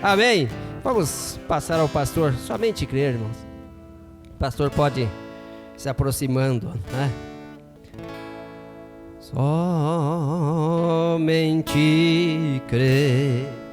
Amém. Vamos passar ao pastor. Somente crer, irmãos. O pastor pode se aproximando, né? Somente crer.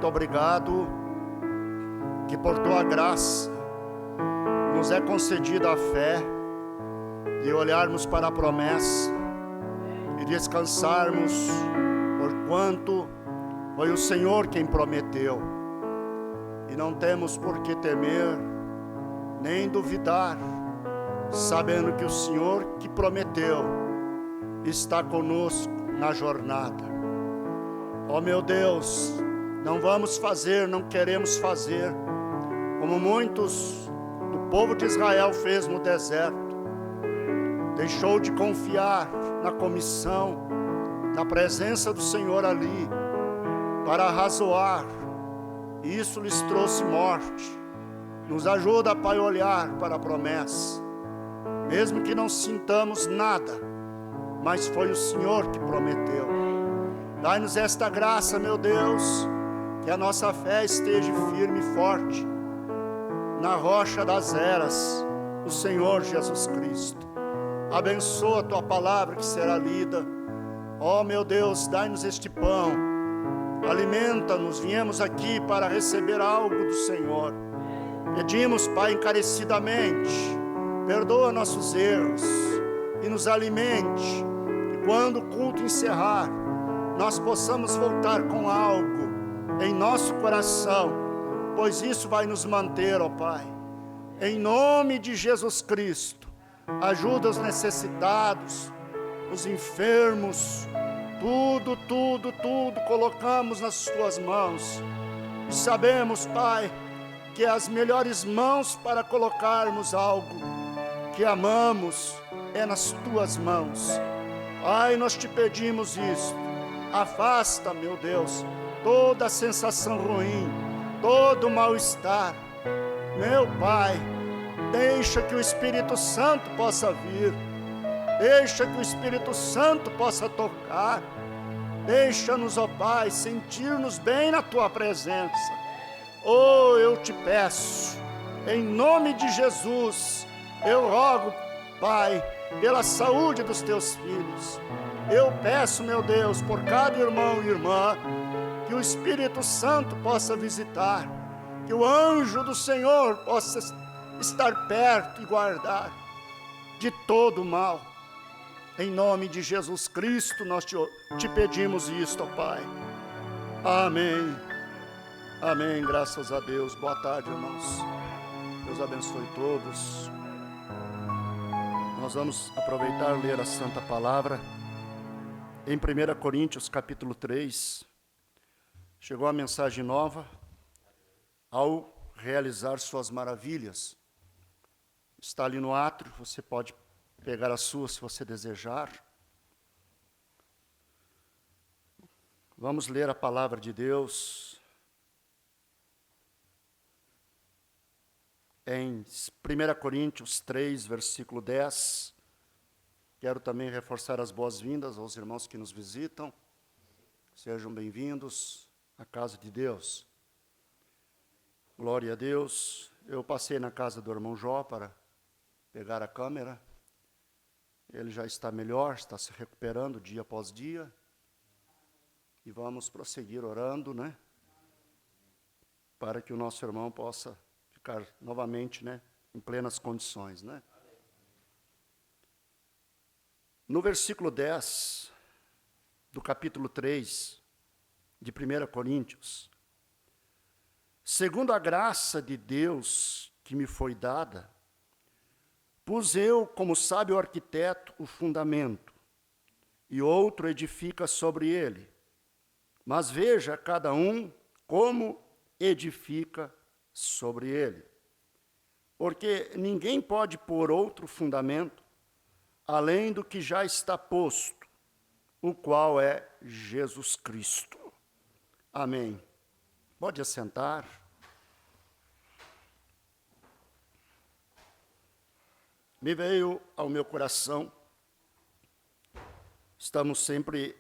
Obrigado que por tua graça nos é concedida a fé de olharmos para a promessa e descansarmos, porquanto foi o Senhor quem prometeu, e não temos por que temer nem duvidar, sabendo que o Senhor que prometeu está conosco na jornada. Ó meu Deus, não vamos fazer, não queremos fazer como muitos do povo de Israel fez no deserto. Deixou de confiar na comissão, na presença do Senhor ali, para arrazoar. Isso lhes trouxe morte. Nos ajuda, Pai, a olhar para a promessa, mesmo que não sintamos nada, mas foi o Senhor que prometeu. Dai-nos esta graça, meu Deus, que a nossa fé esteja firme e forte na rocha das eras, o Senhor Jesus Cristo. Abençoa a tua palavra que será lida. Ó meu Deus, dai-nos este pão, alimenta-nos. Viemos aqui para receber algo do Senhor. Pedimos, Pai, encarecidamente, perdoa nossos erros e nos alimente, que quando o culto encerrar, nós possamos voltar com algo em nosso coração, pois isso vai nos manter, ó Pai. Em nome de Jesus Cristo, ajuda os necessitados, os enfermos, tudo colocamos nas tuas mãos. E sabemos, Pai, que as melhores mãos para colocarmos algo que amamos é nas tuas mãos. Pai, nós te pedimos isso. Afasta, meu Deus, toda a sensação ruim, todo o mal-estar. Meu Pai, deixa que o Espírito Santo possa vir. Deixa que o Espírito Santo possa tocar. Deixa-nos, ó Pai, sentir-nos bem na Tua presença. Oh, eu te peço, em nome de Jesus, eu rogo, Pai, pela saúde dos Teus filhos. Eu peço, meu Deus, por cada irmão e irmã, que o Espírito Santo possa visitar, que o anjo do Senhor possa estar perto e guardar de todo o mal. Em nome de Jesus Cristo, nós te pedimos isto, ó Pai. Amém. Amém. Graças a Deus. Boa tarde, irmãos. Deus abençoe todos. Nós vamos aproveitar e ler a Santa Palavra em 1 Coríntios, capítulo 3. Chegou a mensagem nova. Ao realizar suas maravilhas. Está ali no átrio, você pode pegar a sua se você desejar. Vamos ler a palavra de Deus em 1 Coríntios 3, versículo 10. Quero também reforçar as boas-vindas aos irmãos que nos visitam. Sejam bem-vindos à casa de Deus. Glória a Deus. Eu passei na casa do irmão Jó para pegar a câmera. Ele já está melhor, está se recuperando dia após dia. E vamos prosseguir orando, né? Para que o nosso irmão possa ficar novamente, né, em plenas condições, né? No versículo 10 do capítulo 3 de 1 Coríntios, segundo a graça de Deus que me foi dada, pus eu, como sábio arquiteto, o fundamento, e outro edifica sobre ele. Mas veja cada um como edifica sobre ele. Porque ninguém pode pôr outro fundamento, além do que já está posto, o qual é Jesus Cristo. Amém. Pode assentar. Me veio ao meu coração, estamos sempre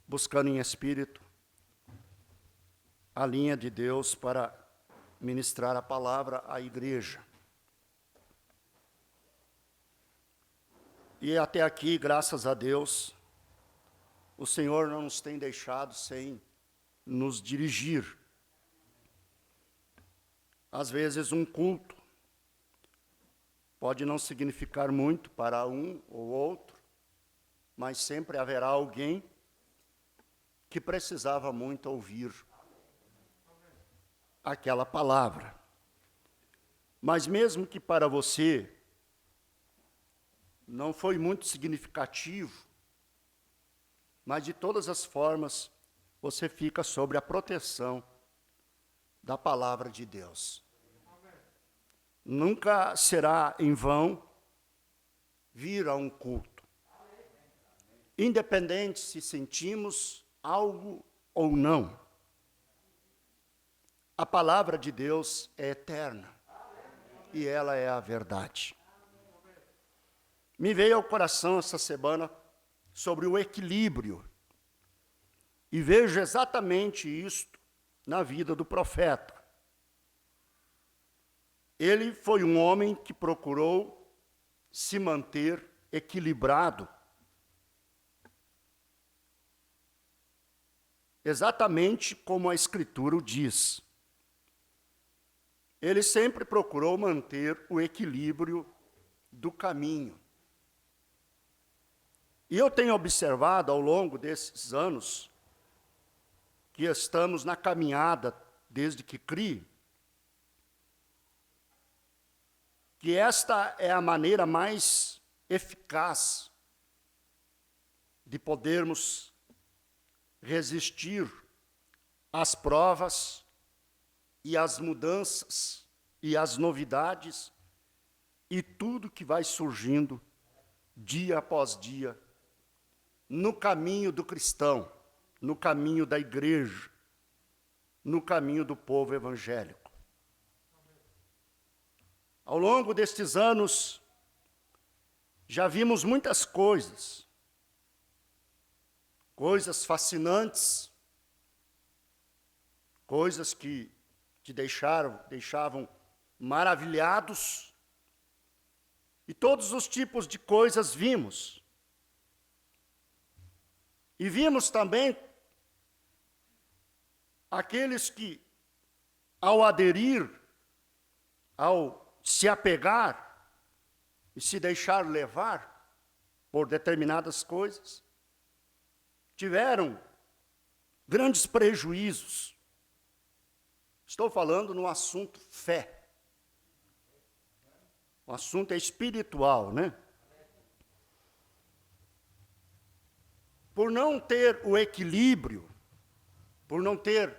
buscando em espírito a linha de Deus para ministrar a palavra à igreja. E até aqui, graças a Deus, o Senhor não nos tem deixado sem nos dirigir. Às vezes um culto pode não significar muito para um ou outro, mas sempre haverá alguém que precisava muito ouvir aquela palavra. Mas mesmo que para você não foi muito significativo, mas de todas as formas, você fica sob a proteção da palavra de Deus. Nunca será em vão vir a um culto, independente se sentimos algo ou não. A palavra de Deus é eterna e ela é a verdade. Me veio ao coração essa semana sobre o equilíbrio e vejo exatamente isto na vida do profeta. Ele foi um homem que procurou se manter equilibrado. Exatamente como a Escritura o diz. Ele sempre procurou manter o equilíbrio do caminho. E eu tenho observado ao longo desses anos, que estamos na caminhada desde que criei, que esta é a maneira mais eficaz de podermos resistir às provas e às mudanças e às novidades e tudo que vai surgindo dia após dia no caminho do cristão, no caminho da igreja, no caminho do povo evangélico. Ao longo destes anos, já vimos muitas coisas fascinantes, coisas que te deixavam maravilhados, e todos os tipos de coisas vimos. E vimos também aqueles que, ao aderir, ao se apegar e se deixar levar por determinadas coisas, tiveram grandes prejuízos. Estou falando no assunto fé. O assunto é espiritual, né? Por não ter o equilíbrio, por não ter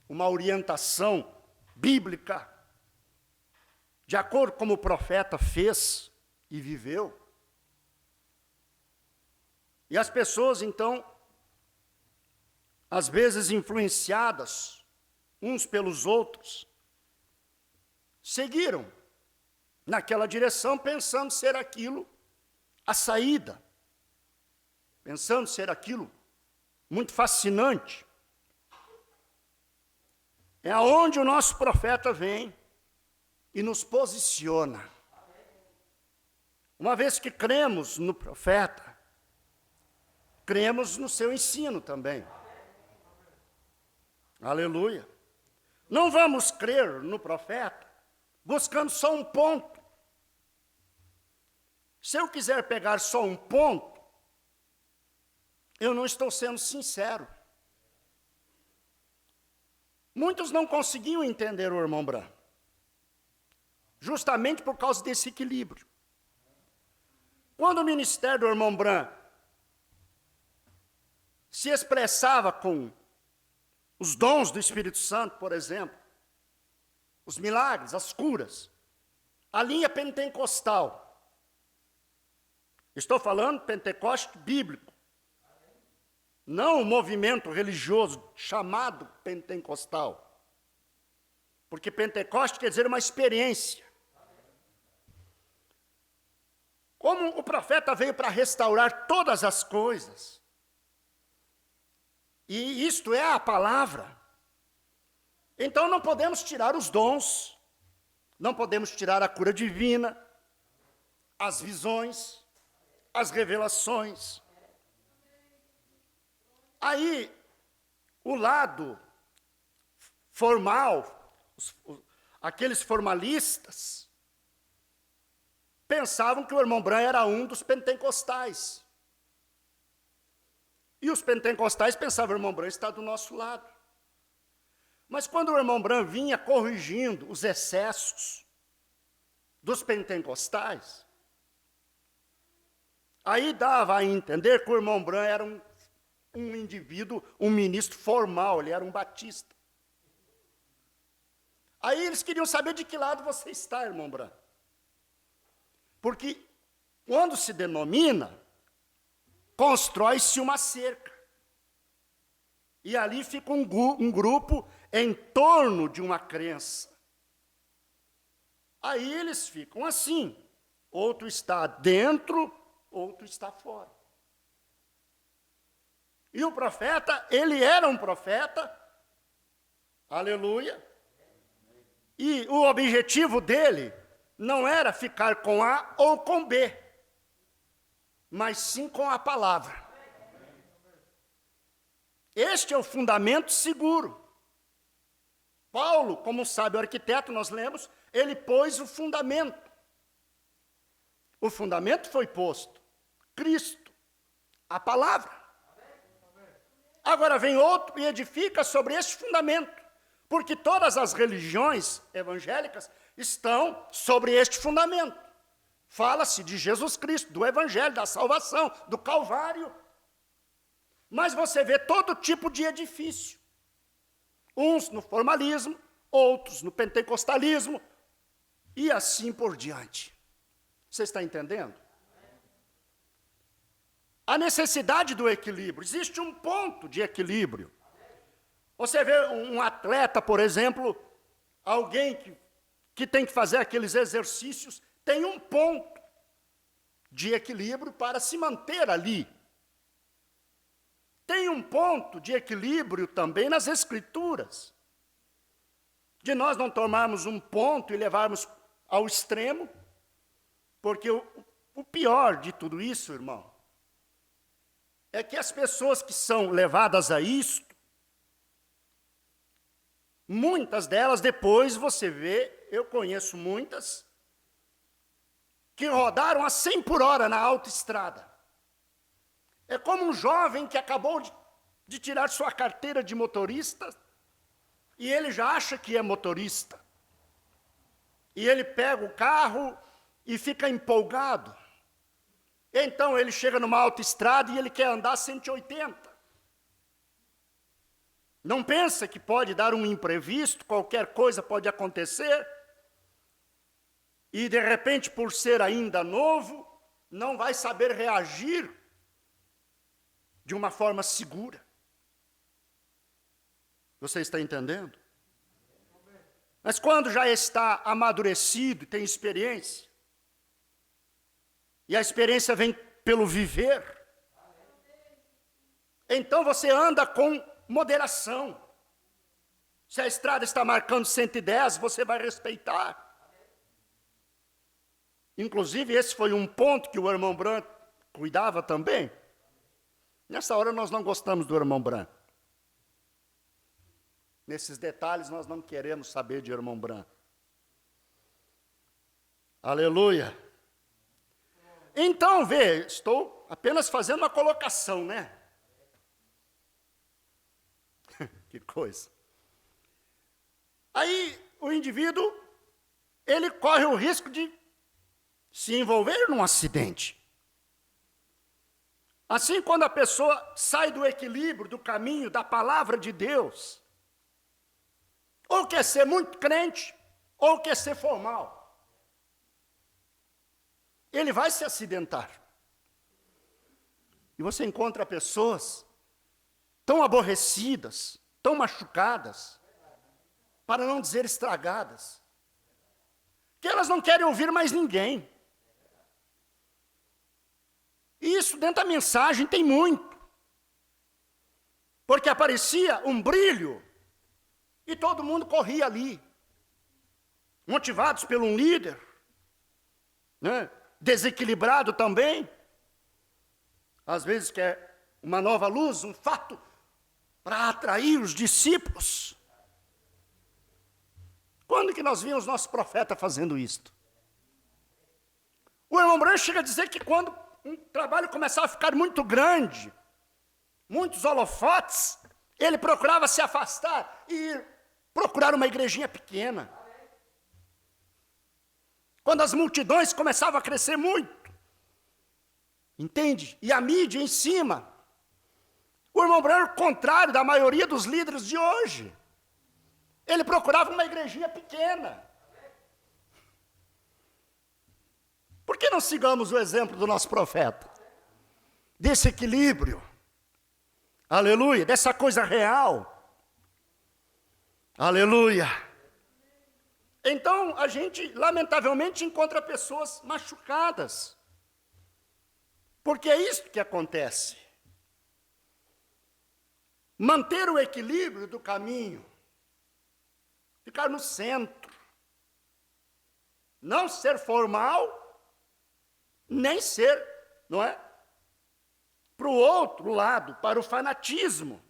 uma orientação bíblica, de acordo com o profeta fez e viveu. E as pessoas, então, às vezes influenciadas uns pelos outros, seguiram naquela direção, pensando ser aquilo a saída, pensando ser aquilo muito fascinante. É aonde o nosso profeta vem e nos posiciona. Uma vez que cremos no profeta, cremos no seu ensino também. Aleluia. Não vamos crer no profeta buscando só um ponto. Se eu quiser pegar só um ponto, eu não estou sendo sincero. Muitos não conseguiam entender o irmão Branham, justamente por causa desse equilíbrio. Quando o ministério do irmão Branham se expressava com os dons do Espírito Santo, por exemplo, os milagres, as curas, a linha pentecostal, estou falando Pentecoste bíblico, não o movimento religioso chamado pentecostal, porque Pentecoste quer dizer uma experiência. Como o profeta veio para restaurar todas as coisas, e isto é a palavra, então não podemos tirar os dons, não podemos tirar a cura divina, as visões, as revelações. Aí, o lado formal, aqueles formalistas, pensavam que o irmão Branham era um dos pentecostais. E os pentecostais pensavam que o irmão Branham está do nosso lado. Mas quando o irmão Branham vinha corrigindo os excessos dos pentecostais, aí dava a entender que o irmão Branham era um indivíduo, um ministro formal, ele era um batista. Aí eles queriam saber de que lado você está, irmão Branham. Porque quando se denomina, constrói-se uma cerca. E ali fica um grupo em torno de uma crença. Aí eles ficam assim, outro está dentro, outro está fora. E o profeta, ele era um profeta, aleluia, e o objetivo dele não era ficar com A ou com B, mas sim com a palavra. Este é o fundamento seguro. Paulo, como sábio arquiteto, nós lemos, ele pôs o fundamento. O fundamento foi posto, Cristo, a palavra. Agora vem outro e edifica sobre este fundamento, porque todas as religiões evangélicas estão sobre este fundamento. Fala-se de Jesus Cristo, do Evangelho, da salvação, do Calvário. Mas você vê todo tipo de edifício. Uns no formalismo, outros no pentecostalismo, e assim por diante. Você está entendendo? A necessidade do equilíbrio. Existe um ponto de equilíbrio. Você vê um atleta, por exemplo, alguém que tem que fazer aqueles exercícios, tem um ponto de equilíbrio para se manter ali. Tem um ponto de equilíbrio também nas Escrituras. De nós não tomarmos um ponto e levarmos ao extremo, porque o pior de tudo isso, irmão, é que as pessoas que são levadas a isto, muitas delas depois você vê, eu conheço muitas, que rodaram a 100 por hora na autoestrada. É como um jovem que acabou de tirar sua carteira de motorista e ele já acha que é motorista. E ele pega o carro e fica empolgado. Então ele chega numa autoestrada e ele quer andar 180. Não pensa que pode dar um imprevisto, qualquer coisa pode acontecer. E de repente, por ser ainda novo, não vai saber reagir de uma forma segura. Você está entendendo? Mas quando já está amadurecido, tem experiência, e a experiência vem pelo viver, então você anda com moderação. Se a estrada está marcando 110, você vai respeitar. Inclusive, esse foi um ponto que o irmão Branco cuidava também. Nessa hora nós não gostamos do irmão Branco. Nesses detalhes nós não queremos saber de irmão Branco. Aleluia. Então, vê, estou apenas fazendo uma colocação, né? Que coisa. Aí o indivíduo, ele corre o risco de se envolver num acidente. Assim, quando a pessoa sai do equilíbrio, do caminho, da palavra de Deus, ou quer ser muito crente, ou quer ser formal, ele vai se acidentar. E você encontra pessoas tão aborrecidas, tão machucadas, para não dizer estragadas, que elas não querem ouvir mais ninguém. E isso dentro da mensagem tem muito. Porque aparecia um brilho e todo mundo corria ali, motivados por um líder, né? Desequilibrado também. Às vezes quer uma nova luz, um fato, para atrair os discípulos. Quando que nós vimos nosso profeta fazendo isto? O irmão Branco chega a dizer que quando um trabalho começava a ficar muito grande, muitos holofotes, ele procurava se afastar e procurar uma igrejinha pequena. Quando as multidões começavam a crescer muito, entende? E a mídia em cima, o irmão Branco, contrário da maioria dos líderes de hoje, ele procurava uma igrejinha pequena. Por que não sigamos o exemplo do nosso profeta? Desse equilíbrio, aleluia, dessa coisa real, aleluia. Então, a gente, lamentavelmente, encontra pessoas machucadas, porque é isso que acontece. Manter o equilíbrio do caminho, ficar no centro, não ser formal, nem ser, não é? Para o outro lado, para o fanatismo.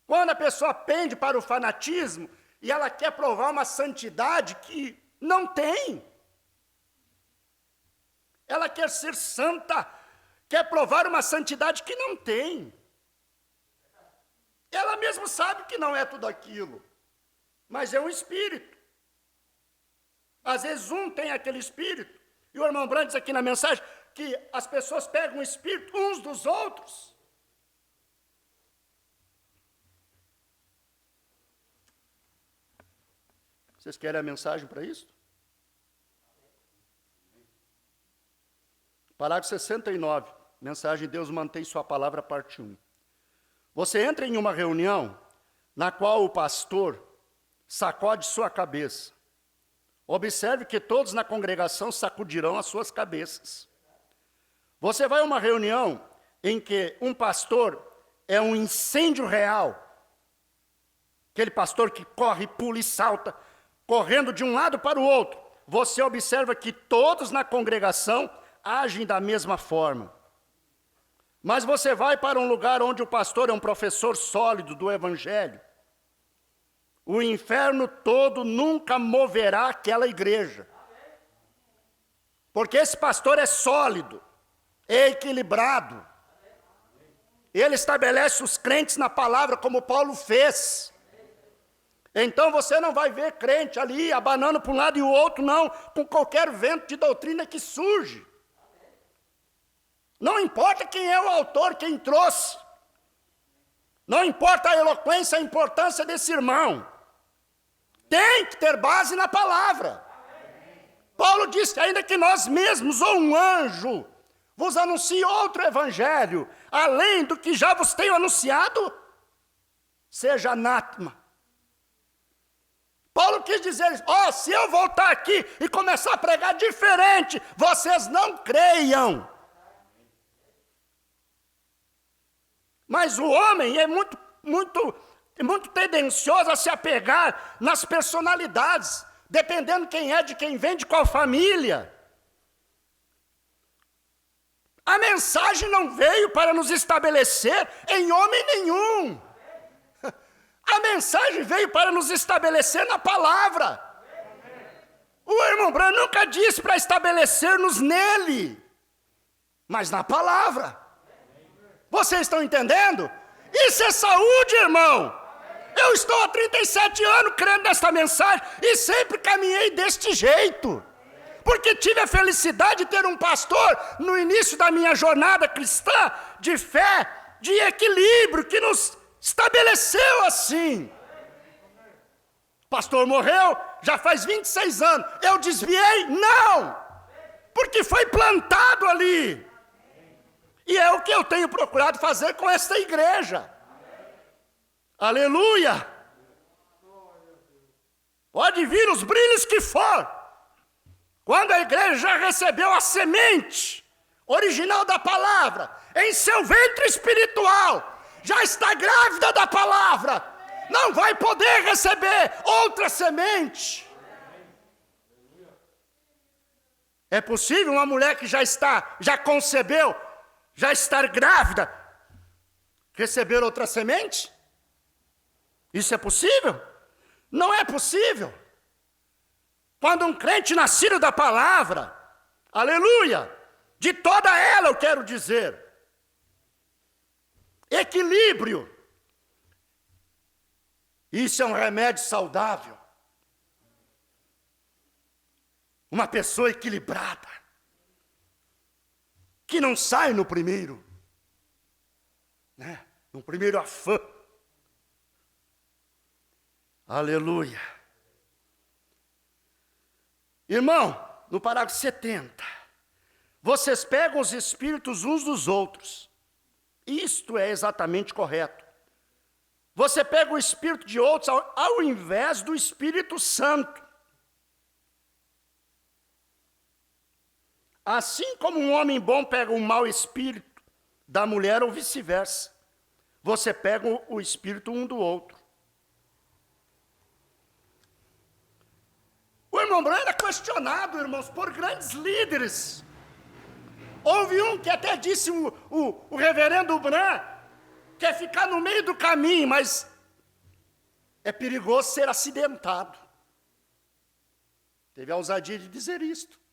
Quando a pessoa pende para o fanatismo e ela quer provar uma santidade que não tem, ela quer ser santa, quer provar uma santidade que não tem. Ela mesma sabe que não é tudo aquilo, mas é um espírito. Às vezes um tem aquele espírito, e o irmão Branco diz aqui na mensagem que as pessoas pegam o espírito uns dos outros. Vocês querem a mensagem para isso? Parágrafo 69. Mensagem Deus mantém sua palavra, parte 1. Você entra em uma reunião na qual o pastor sacode sua cabeça. Observe que todos na congregação sacudirão as suas cabeças. Você vai a uma reunião em que um pastor é um incêndio real. Aquele pastor que corre, pula e salta, correndo de um lado para o outro. Você observa que todos na congregação agem da mesma forma. Mas você vai para um lugar onde o pastor é um professor sólido do evangelho. O inferno todo nunca moverá aquela igreja. Porque esse pastor é sólido, é equilibrado. Ele estabelece os crentes na palavra como Paulo fez. Então você não vai ver crente ali abanando para um lado e o outro, não, com qualquer vento de doutrina que surge. Não importa quem é o autor, quem trouxe. Não importa a eloquência, a importância desse irmão. Tem que ter base na palavra. Paulo disse, ainda que nós mesmos, ou um anjo, vos anuncie outro evangelho, além do que já vos tenho anunciado, seja anátema. Paulo quis dizer, se eu voltar aqui e começar a pregar diferente, vocês não creiam. Mas o homem é muito tendencioso a se apegar nas personalidades, dependendo quem é, de quem vem, de qual família. A mensagem não veio para nos estabelecer em homem nenhum. A mensagem veio para nos estabelecer na palavra. O irmão Branham nunca disse para estabelecer-nos nele, mas na palavra. Vocês estão entendendo? Isso é saúde, irmão. Eu estou há 37 anos crendo nesta mensagem e sempre caminhei deste jeito. Porque tive a felicidade de ter um pastor no início da minha jornada cristã, de fé, de equilíbrio, que nos estabeleceu assim. O pastor morreu, já faz 26 anos. Eu desviei? Não! Porque foi plantado ali. E é o que eu tenho procurado fazer com esta igreja. Aleluia! Pode vir os brilhos que for. Quando a igreja já recebeu a semente original da palavra, em seu ventre espiritual, já está grávida da palavra, não vai poder receber outra semente. É possível uma mulher que já concebeu, já estar grávida, receber outra semente? Isso é possível? Não é possível. Quando um crente nascido da palavra, aleluia, de toda ela eu quero dizer, equilíbrio, isso é um remédio saudável. Uma pessoa equilibrada, que não sai no primeiro, né? No primeiro afã. Aleluia. Irmão, no parágrafo 70, vocês pegam os espíritos uns dos outros. Isto é exatamente correto. Você pega o espírito de outros ao invés do Espírito Santo. Assim como um homem bom pega um mau espírito da mulher ou vice-versa, você pega o espírito um do outro. O irmão Branham era questionado, irmãos, por grandes líderes. Houve um que até disse, o reverendo Branham, quer ficar no meio do caminho, mas é perigoso ser acidentado. Teve a ousadia de dizer isto.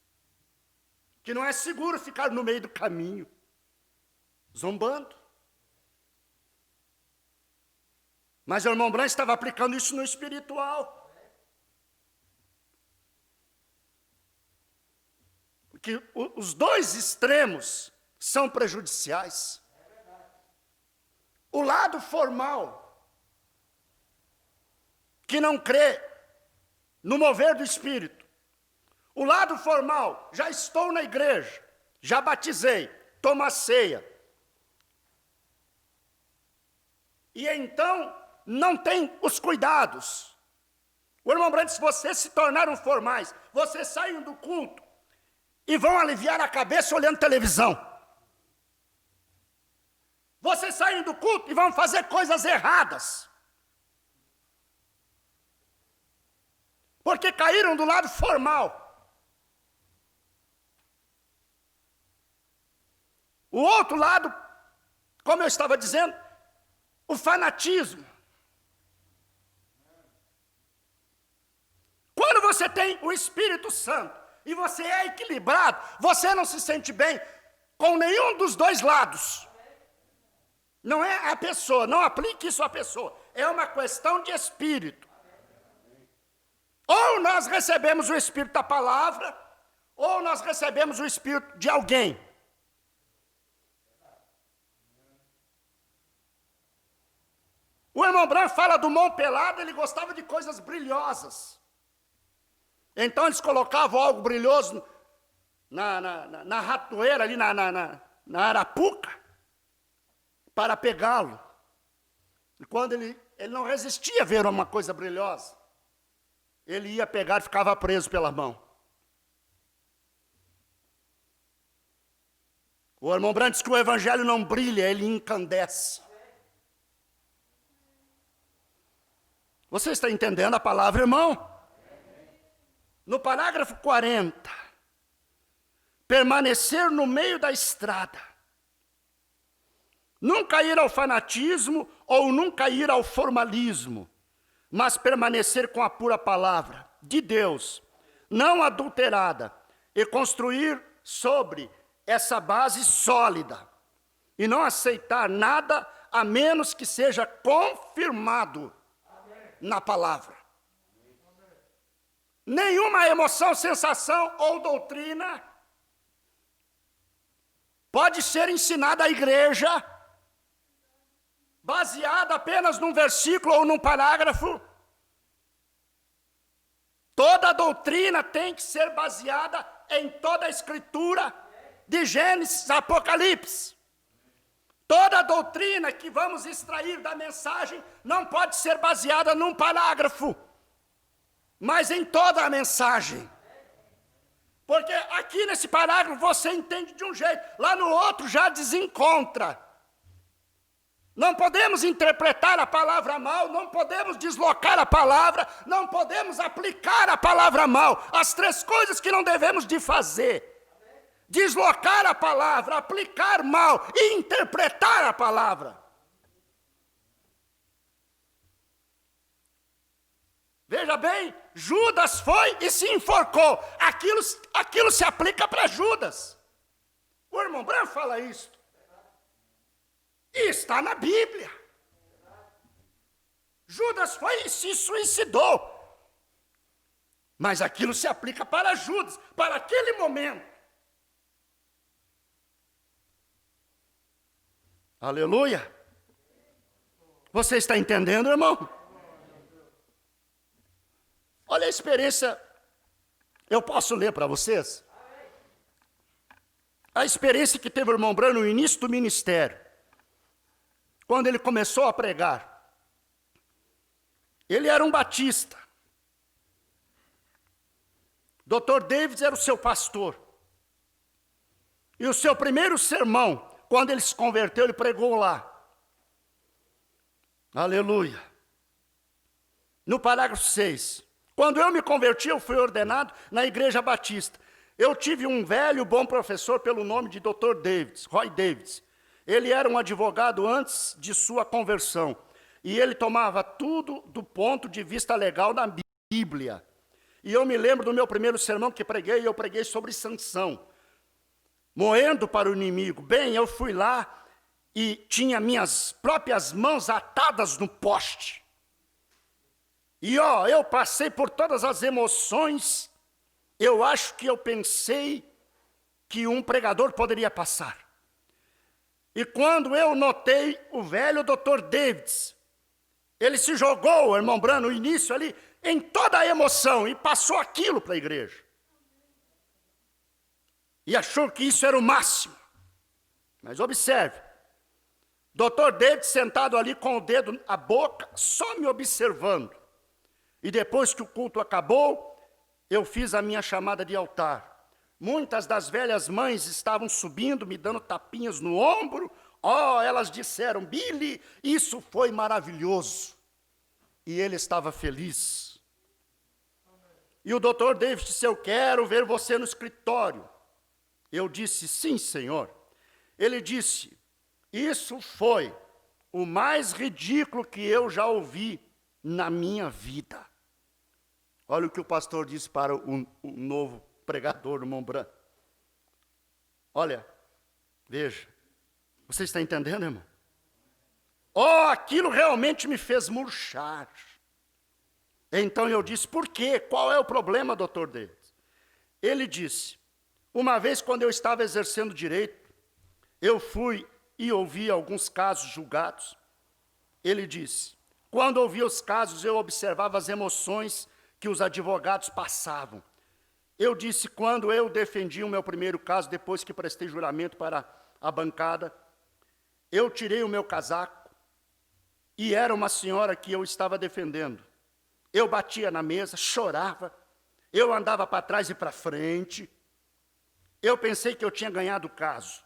Que não é seguro ficar no meio do caminho, zombando. Mas o irmão Branham estava aplicando isso no espiritual. Porque os dois extremos são prejudiciais. O lado formal, que não crê no mover do Espírito. O lado formal, já estou na igreja, já batizei, toma a ceia. E então não tem os cuidados. O irmão Branco disse, vocês se tornaram formais, vocês saem do culto e vão aliviar a cabeça olhando televisão. Vocês saem do culto e vão fazer coisas erradas. Porque caíram do lado formal. O outro lado, como eu estava dizendo, o fanatismo. Quando você tem o Espírito Santo e você é equilibrado, você não se sente bem com nenhum dos dois lados. Não é a pessoa, não aplique isso à pessoa. É uma questão de espírito. Ou nós recebemos o Espírito da palavra, ou nós recebemos o Espírito de alguém. O irmão Branco fala do mão pelado, ele gostava de coisas brilhosas. Então eles colocavam algo brilhoso na ratoeira, ali na arapuca, para pegá-lo. E quando ele não resistia a ver uma coisa brilhosa, ele ia pegar e ficava preso pela mão. O irmão Branco diz que o evangelho não brilha, ele incandesce. Você está entendendo a palavra, irmão? No parágrafo 40, permanecer no meio da estrada, nunca ir ao fanatismo ou nunca ir ao formalismo, mas permanecer com a pura palavra de Deus, não adulterada, e construir sobre essa base sólida, e não aceitar nada a menos que seja confirmado na palavra. Nenhuma emoção, sensação ou doutrina pode ser ensinada à igreja baseada apenas num versículo ou num parágrafo. Toda doutrina tem que ser baseada em toda a escritura, de Gênesis a Apocalipse. Toda doutrina que vamos extrair da mensagem não pode ser baseada num parágrafo, mas em toda a mensagem. Porque aqui nesse parágrafo você entende de um jeito, lá no outro já desencontra. Não podemos interpretar a palavra mal, não podemos deslocar a palavra, não podemos aplicar a palavra mal. As três coisas que não devemos de fazer: deslocar a palavra, aplicar mal e interpretar a palavra. Veja bem, Judas foi e se enforcou. Aquilo se aplica para Judas. O irmão Branco fala isso. E está na Bíblia. Judas foi e se suicidou. Mas aquilo se aplica para Judas, para aquele momento. Aleluia. Você está entendendo, irmão? Olha a experiência, eu posso ler para vocês? A experiência que teve o irmão Branco no início do ministério, quando ele começou a pregar. Ele era um batista. Dr. Davis era o seu pastor. E o seu primeiro sermão, quando ele se converteu, ele pregou lá. Aleluia. No parágrafo 6. Quando eu me converti, eu fui ordenado na Igreja Batista. Eu tive um velho bom professor pelo nome de Dr. Davis, Roy Davis. Ele era um advogado antes de sua conversão. E ele tomava tudo do ponto de vista legal da Bíblia. E eu me lembro do meu primeiro sermão que preguei, eu preguei sobre Sansão. Moendo para o inimigo. Bem, eu fui lá e tinha minhas próprias mãos atadas no poste. E eu passei por todas as emoções. Eu acho que eu pensei que um pregador poderia passar. E quando eu notei o velho Dr. Davis, ele se jogou, irmão Branco, no início ali, em toda a emoção, e passou aquilo para a igreja. e achou que isso era o máximo. Mas observe, Dr. David sentado ali com o dedo na boca, só me observando. E depois que o culto acabou, eu fiz a minha chamada de altar. Muitas das velhas mães estavam subindo, me dando tapinhas no ombro. Oh, elas disseram, Billy, isso foi maravilhoso. E ele estava feliz. E o Dr. David disse, eu quero ver você no escritório. Eu disse, sim, senhor. Ele disse, isso foi o mais ridículo que eu já ouvi na minha vida. Olha o que o pastor disse para o novo pregador do Montbran. Olha, veja, você está entendendo, irmão? Oh, aquilo realmente me fez murchar. Então eu disse, por quê? Qual é o problema, Dr. David? Ele disse, uma vez quando eu estava exercendo direito, eu fui e ouvi alguns casos julgados. Ele disse, quando ouvia os casos, eu observava as emoções que os advogados passavam. Eu disse, quando eu defendi o meu primeiro caso, depois que prestei juramento para a bancada, eu tirei o meu casaco e era uma senhora que eu estava defendendo. Eu batia na mesa, chorava, eu andava para trás e para frente. Eu pensei que eu tinha ganhado o caso.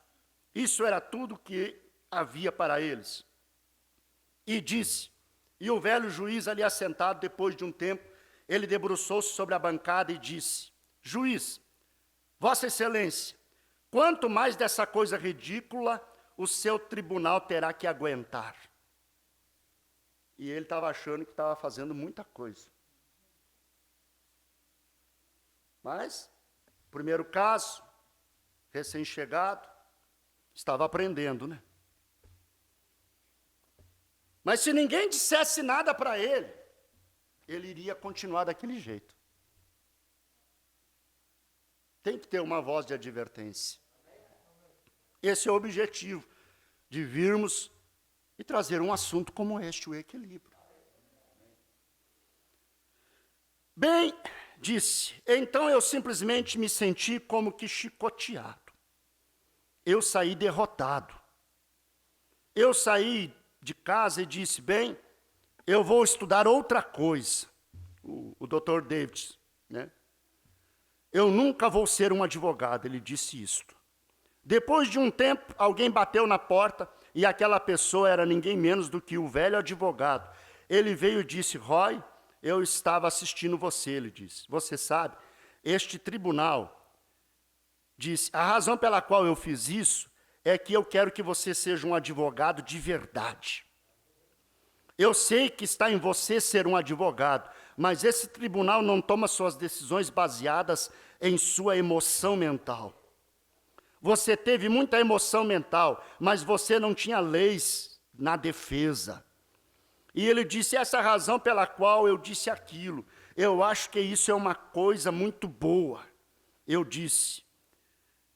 Isso era tudo que havia para eles. E disse, e o velho juiz ali assentado, depois de um tempo, ele debruçou-se sobre a bancada e disse, juiz, Vossa Excelência, quanto mais dessa coisa ridícula o seu tribunal terá que aguentar. E ele estava achando que estava fazendo muita coisa. Mas, primeiro caso, recém-chegado, estava aprendendo, né? Mas se ninguém dissesse nada para ele, ele iria continuar daquele jeito. Tem que ter uma voz de advertência. Esse é o objetivo de virmos e trazer um assunto como este, o equilíbrio. Bem, disse, então eu simplesmente me senti como que chicoteado. Eu saí derrotado. Eu saí de casa e disse, bem, eu vou estudar outra coisa. O Dr. David, né? Eu nunca vou ser um advogado, ele disse isto. Depois de um tempo, alguém bateu na porta e aquela pessoa era ninguém menos do que o velho advogado. Ele veio e disse, Roy, eu estava assistindo você, ele disse. Você sabe, este tribunal disse, a razão pela qual eu fiz isso é que eu quero que você seja um advogado de verdade. Eu sei que está em você ser um advogado, mas esse tribunal não toma suas decisões baseadas em sua emoção mental. Você teve muita emoção mental, mas você não tinha leis na defesa. E ele disse, essa é a razão pela qual eu disse aquilo. Eu acho que isso é uma coisa muito boa. Eu disse,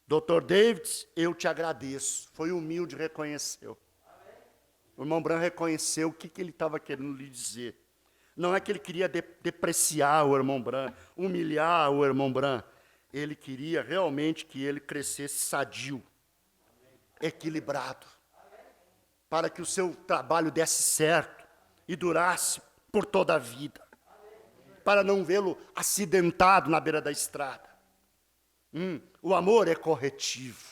Dr. David, eu te agradeço. Foi humilde, reconheceu. O irmão Branham reconheceu o que ele estava querendo lhe dizer. Não é que ele queria depreciar o irmão Branham, humilhar o irmão Branham. Ele queria realmente que ele crescesse sadio, equilibrado, para que o seu trabalho desse certo e durasse por toda a vida, para não vê-lo acidentado na beira da estrada. O amor é corretivo.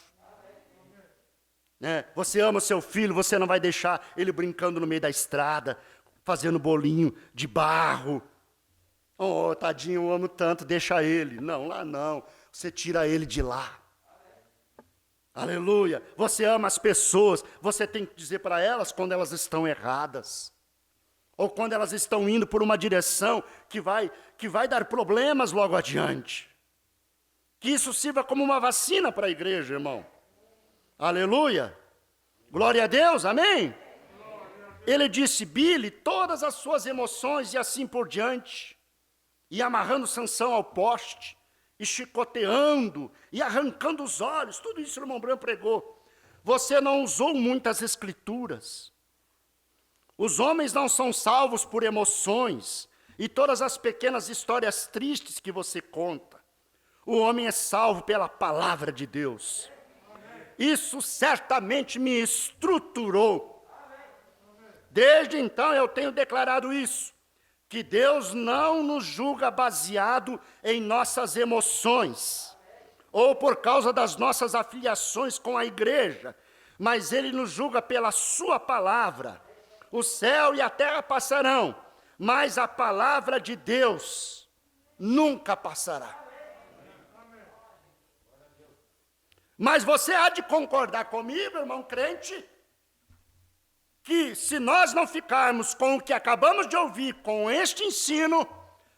Né? Você ama o seu filho, você não vai deixar ele brincando no meio da estrada, fazendo bolinho de barro. Oh, tadinho, eu amo tanto, deixa ele. Não, lá não. Você tira ele de lá. Aleluia. Você ama as pessoas, você tem que dizer para elas quando elas estão erradas. Ou quando elas estão indo por uma direção que vai dar problemas logo adiante. Que isso sirva como uma vacina para a igreja, irmão. Aleluia. Glória a Deus, amém? Ele disse, Billy, todas as suas emoções e assim por diante. E amarrando Sansão ao poste, e chicoteando, e arrancando os olhos, tudo isso o irmão Branham pregou. Você não usou muitas escrituras. Os homens não são salvos por emoções, e todas as pequenas histórias tristes que você conta. o homem é salvo pela palavra de Deus. Isso certamente me estruturou. Desde então eu tenho declarado isso, que Deus não nos julga baseado em nossas emoções, ou por causa das nossas afiliações com a igreja, mas Ele nos julga pela sua palavra. O céu e a terra passarão, mas a palavra de Deus nunca passará. Mas você há de concordar comigo, irmão crente, que se nós não ficarmos com o que acabamos de ouvir, com este ensino,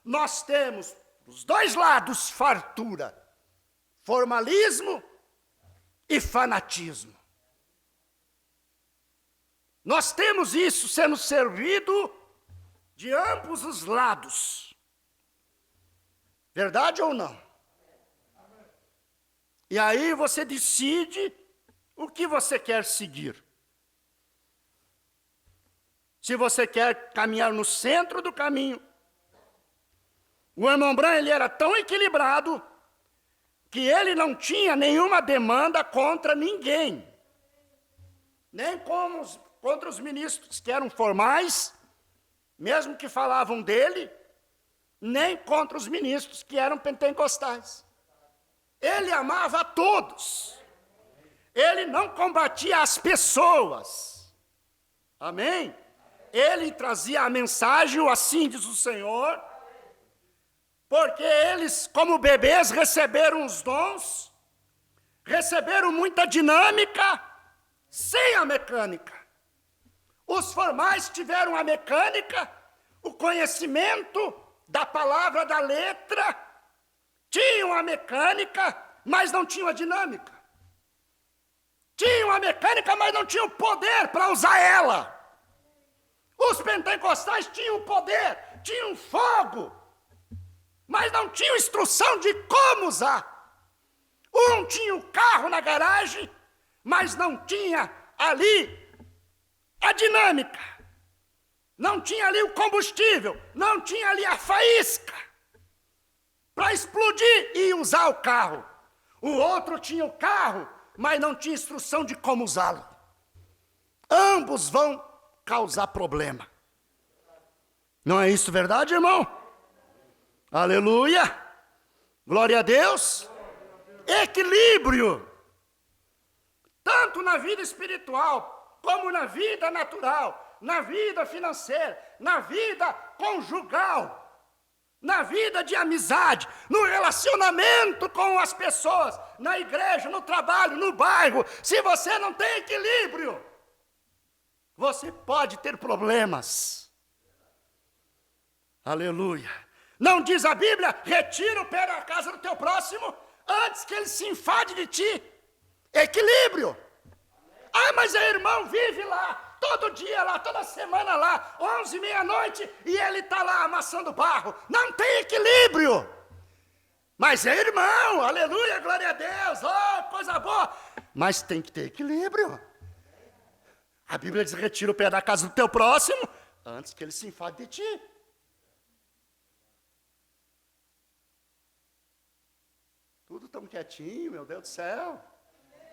nós temos dos dois lados fartura, formalismo e fanatismo. Nós temos isso sendo servido de ambos os lados. Verdade ou não? E aí você decide o que você quer seguir. Se você quer caminhar no centro do caminho. O irmão Branham, ele era tão equilibrado que ele não tinha nenhuma demanda contra ninguém. Nem contra os ministros que eram formais, mesmo que falavam dele, nem contra os ministros que eram pentecostais. Ele amava a todos. Ele não combatia as pessoas. Amém? Ele trazia a mensagem, assim diz o Senhor, porque eles, como bebês, receberam os dons, receberam muita dinâmica, sem a mecânica. Os formais tiveram a mecânica, o conhecimento da palavra, da letra, tinham a mecânica, mas não tinham a dinâmica. Tinham a mecânica, mas não tinham poder para usar ela. Os pentecostais tinham poder, tinham fogo, mas não tinham instrução de como usar. Um tinha o carro na garagem, mas não tinha ali a dinâmica. Não tinha ali o combustível, não tinha ali a faísca para explodir e usar o carro. O outro tinha o carro, mas não tinha instrução de como usá-lo. Ambos vão causar problema. Não é isso verdade, irmão? Aleluia! Glória a Deus! Equilíbrio! Tanto na vida espiritual, como na vida natural, na vida financeira, na vida conjugal, na vida de amizade, no relacionamento com as pessoas, na igreja, no trabalho, no bairro. Se você não tem equilíbrio, você pode ter problemas. Aleluia. Não diz a Bíblia, retira o pé da casa do teu próximo, antes que ele se enfade de ti. Equilíbrio. Ah, mas o irmão vive lá, todo dia lá, toda semana lá, 11, meia-noite, e ele está lá amassando barro. Não tem equilíbrio. Mas é irmão, aleluia, glória a Deus, oh, coisa boa. Mas tem que ter equilíbrio. A Bíblia diz, retira o pé da casa do teu próximo, antes que ele se enfade de ti. Tudo tão quietinho, meu Deus do céu.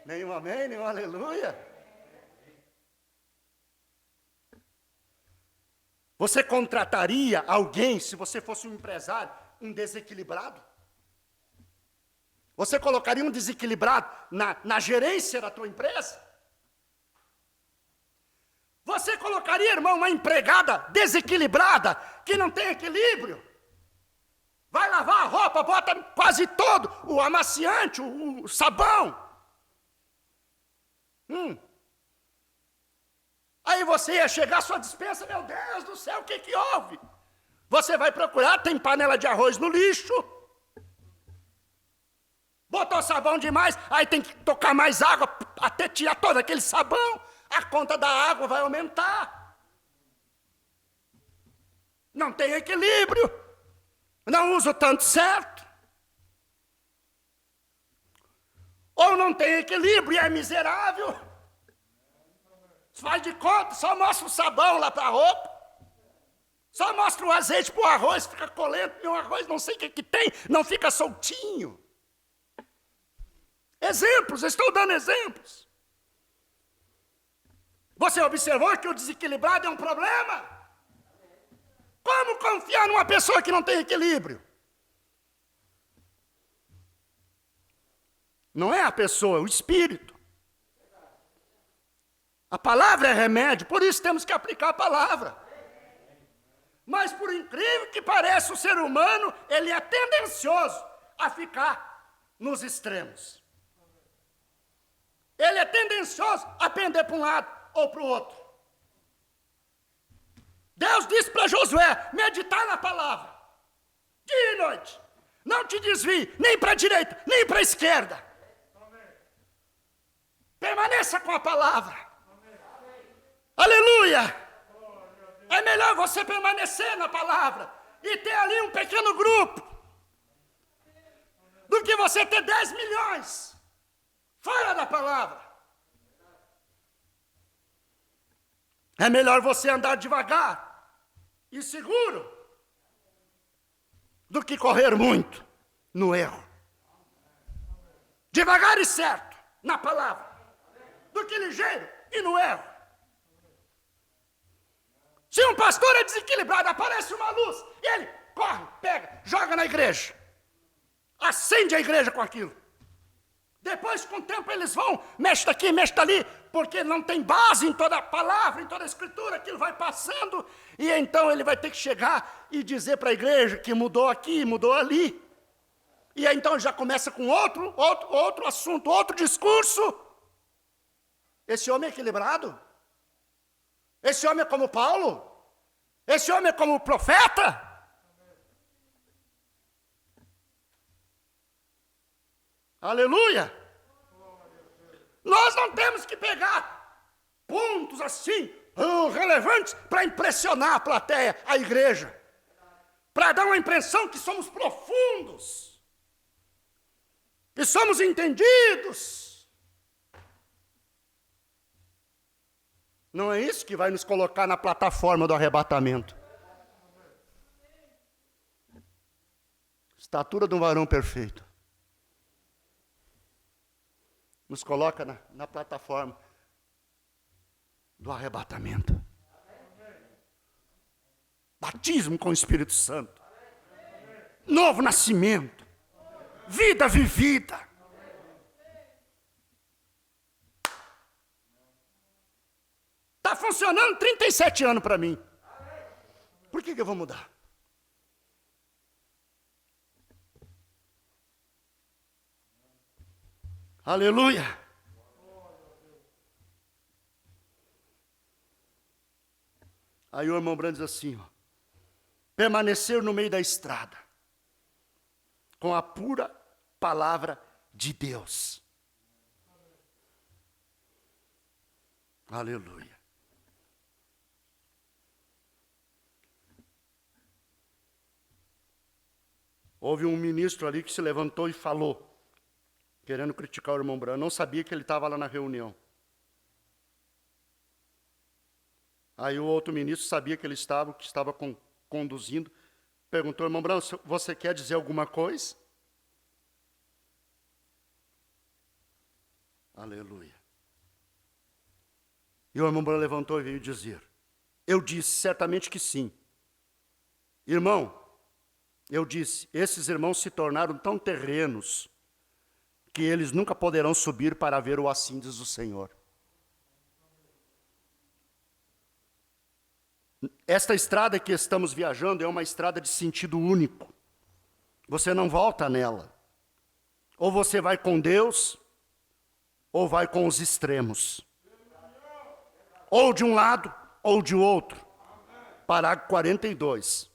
Nenhum amém, nenhum aleluia. Você contrataria alguém, se você fosse um empresário, um desequilibrado? Você colocaria um desequilibrado na gerência da tua empresa? Você colocaria, irmão, uma empregada desequilibrada, que não tem equilíbrio? Vai lavar a roupa, bota quase todo o amaciante, o sabão. Aí você ia chegar à sua despensa, meu Deus do céu, o que houve? Você vai procurar, tem panela de arroz no lixo. Botou sabão demais, aí tem que tocar mais água até tirar todo aquele sabão. A conta da água vai aumentar. Não tem equilíbrio. Não usa o tanto certo. Ou não tem equilíbrio e é miserável. Faz de conta, só mostra o sabão lá para a roupa. Só mostra o azeite para o arroz, fica colento, e o arroz não sei o que tem, não fica soltinho. Exemplos, estou dando exemplos. Você observou que o desequilibrado é um problema? Como confiar numa pessoa que não tem equilíbrio? Não é a pessoa, é o espírito. A palavra é remédio, por isso temos que aplicar a palavra. Mas por incrível que pareça, o ser humano, ele é tendencioso a ficar nos extremos. Ele é tendencioso a pender para um lado ou para o outro. Deus disse para Josué, meditar na palavra, dia e noite. Não te desvie, nem para a direita, nem para a esquerda. Permaneça com a palavra. Aleluia! É melhor você permanecer na palavra e ter ali um pequeno grupo do que você ter 10 milhões fora da palavra. É melhor você andar devagar e seguro do que correr muito no erro. Devagar e certo na palavra, do que ligeiro e no erro. Se um pastor é desequilibrado, aparece uma luz, e ele corre, pega, joga na igreja. Acende a igreja com aquilo. Depois, com o tempo, eles vão, mexe daqui, mexe dali, porque não tem base em toda a palavra, em toda a escritura, aquilo vai passando, e então ele vai ter que chegar e dizer para a igreja que mudou aqui, mudou ali. E aí então já começa com outro assunto, outro discurso. Esse homem é equilibrado? Esse homem é como Paulo? Esse homem é como o profeta? Aleluia! Nós não temos que pegar pontos assim, relevantes, para impressionar a plateia, a igreja. Para dar uma impressão que somos profundos. Que somos entendidos. Não é isso que vai nos colocar na plataforma do arrebatamento. Estatura de um varão perfeito. Nos coloca na plataforma do arrebatamento. Batismo com o Espírito Santo. Novo nascimento. Vida vivida. Está funcionando 37 anos para mim. Por que eu vou mudar? Aleluia! Aí o irmão Branco diz assim, ó, permanecer no meio da estrada, com a pura palavra de Deus. Aleluia! Houve um ministro ali que se levantou e falou, querendo criticar o irmão Branco, não sabia que ele estava lá na reunião. Aí o outro ministro sabia que ele estava, conduzindo, perguntou, irmão Branco, você quer dizer alguma coisa? Aleluia. E o irmão Branco levantou e veio dizer, eu disse certamente que sim. Irmão, eu disse, esses irmãos se tornaram tão terrenos que eles nunca poderão subir para ver o assim diz o Senhor. Esta estrada que estamos viajando é uma estrada de sentido único. Você não volta nela. Ou você vai com Deus, ou vai com os extremos. Ou de um lado, ou de outro. Parágrafo 42.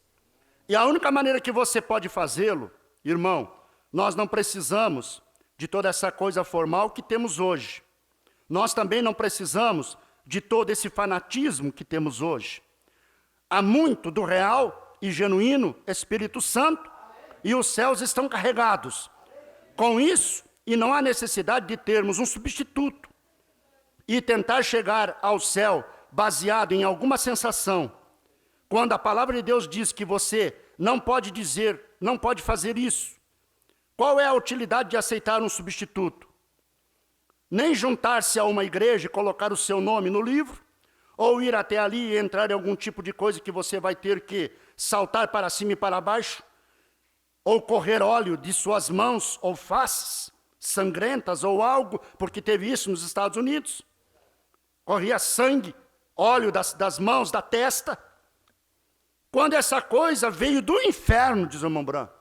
E a única maneira que você pode fazê-lo, irmão, nós não precisamos de toda essa coisa formal que temos hoje. Nós também não precisamos de todo esse fanatismo que temos hoje. Há muito do real e genuíno Espírito Santo e os céus estão carregados. Com isso, e não há necessidade de termos um substituto e tentar chegar ao céu baseado em alguma sensação. Quando a palavra de Deus diz que você não pode dizer, não pode fazer isso, qual é a utilidade de aceitar um substituto? nem juntar-se a uma igreja e colocar o seu nome no livro, ou ir até ali e entrar em algum tipo de coisa que você vai ter que saltar para cima e para baixo, ou correr óleo de suas mãos ou faces sangrentas ou algo, porque teve isso nos Estados Unidos. Corria sangue, óleo das mãos, da testa. Quando essa coisa veio do inferno, diz o irmão Branco.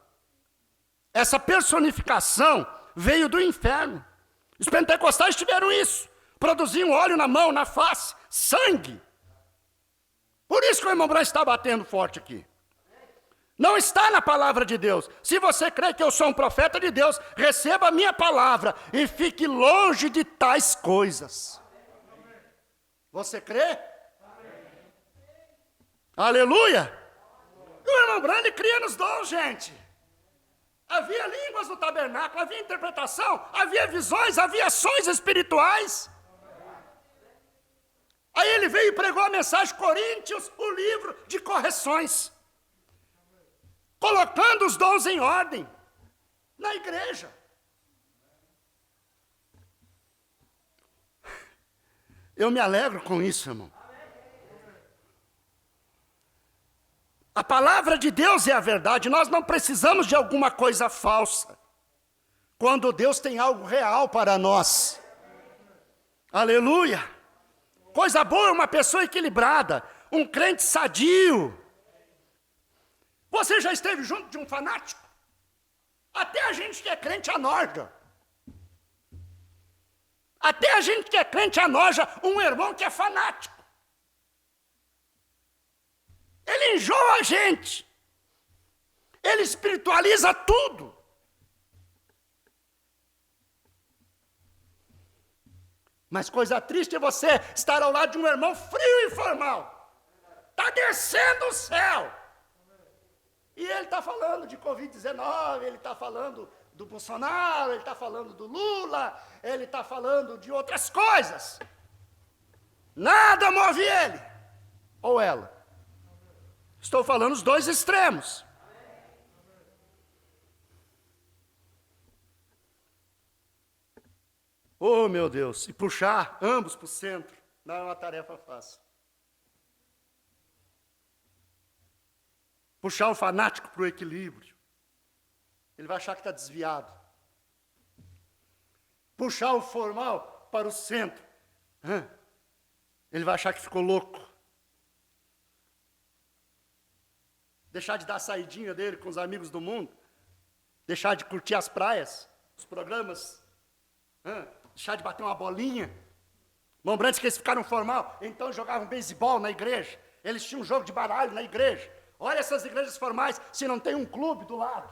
Essa personificação veio do inferno. Os pentecostais tiveram isso. Produziam óleo na mão, na face, sangue. Por isso que o irmão Branco está batendo forte aqui. Não está na palavra de Deus. Se você crê que eu sou um profeta de Deus, receba a minha palavra e fique longe de tais coisas. Você crê? Aleluia! E o irmão Branco cria nos dons, gente. Havia línguas no tabernáculo, havia interpretação, havia visões, havia ações espirituais. Aí ele veio e pregou a mensagem Coríntios, o livro de correções. Colocando os dons em ordem na igreja. Eu me alegro com isso, irmão. A palavra de Deus é a verdade, nós não precisamos de alguma coisa falsa. Quando Deus tem algo real para nós. Aleluia! Coisa boa é uma pessoa equilibrada, um crente sadio. Você já esteve junto de um fanático? Até a gente que é crente anoja. Até a gente que é crente anoja um irmão que é fanático. Ele enjoa a gente. Ele espiritualiza tudo. Mas coisa triste é você estar ao lado de um irmão frio e formal. Está descendo o céu. E ele está falando de Covid-19, ele está falando do Bolsonaro, ele está falando do Lula, ele está falando de outras coisas. Nada move ele, ou ela. Estou falando os dois extremos. Oh, meu Deus, e puxar ambos para o centro não é uma tarefa fácil. Puxar o fanático para o equilíbrio. Ele vai achar que está desviado. Puxar o formal para o centro. Ele vai achar que ficou louco. Deixar de dar a saidinha dele com os amigos do mundo. Deixar de curtir as praias, os programas. Deixar de bater uma bolinha. Irmão Branco, que eles ficaram formal. Então jogavam beisebol na igreja. Eles tinham um jogo de baralho na igreja. Olha essas igrejas formais, se não tem um clube do lado,